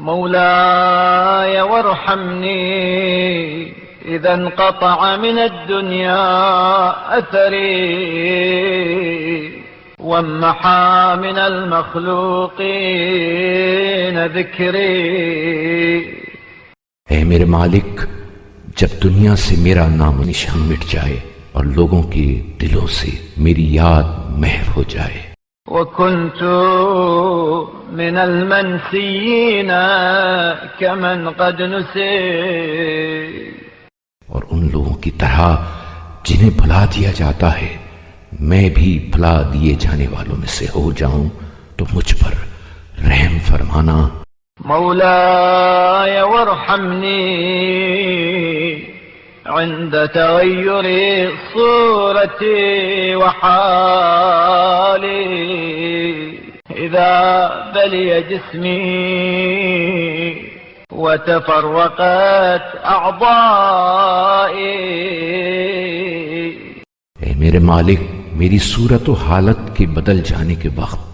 مولاي وارحمني إذا انقطع من الدنيا أثري وامحى من المخلوقين ذكري. اے میرے مالک، جب دنیا سے میرا نام و نشان مٹ جائے اور لوگوں کے دلوں سے میری یاد محو ہو جائے. وكنت من المنسيين كمن قد نسي. اور ان لوگوں کی طرح جنہیں بھلا دیا جاتا ہے میں بھی بھلا دیے جانے والوں میں سے ہو جاؤں تو مجھ پر رحم فرمانا. مولاي وارحمني عند تغير صورتي وحالي إذا بلي جسمي وتفرقت أعضائي. اے میرے مالک، میری صورت و حالت کے بدل جانے کے وقت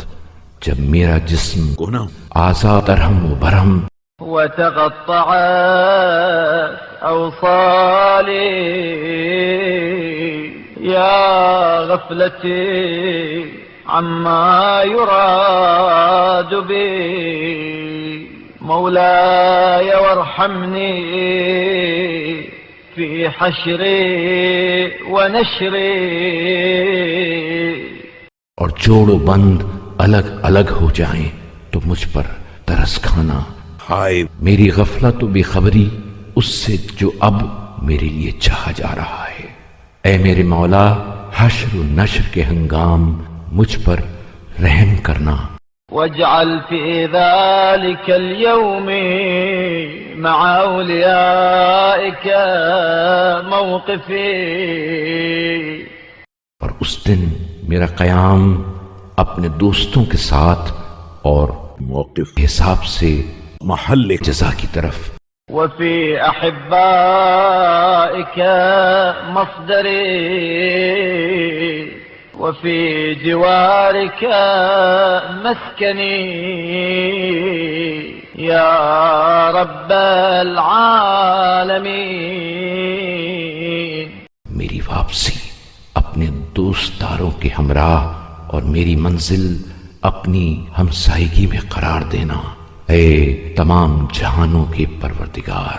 جب میرا جسم اعضاء درہم و برہم وتقطعت أوصالي يا غفلتي عما يراد بي. مولاي وارحمني في حشري ونشري. اور جوڑ و بند الگ الگ ہو جائیں تو مجھ پر ترس کھانا. ہائے میری غفلت و بے خبری اس سے جو اب میرے لیے چاہا جا رہا ہے. اے میرے مولا، حشر و نشر کے ہنگام مجھ پر رحم کرنا. واجعل في ذلك اليوم مع أوليائك موقفي. اور اس دن میرا قیام اپنے دوستوں کے ساتھ اور موقف حساب سے محل جزا کی طرف. وفي أحبائك مصدري وفي جوارك مسكني يا رب العالمين. میری واپسی اپنے دوستداروں کے ہمراہ اور میری منزل اپنی ہمسائیگی میں قرار دینا. اے تمام جہانوں کے پروردگار.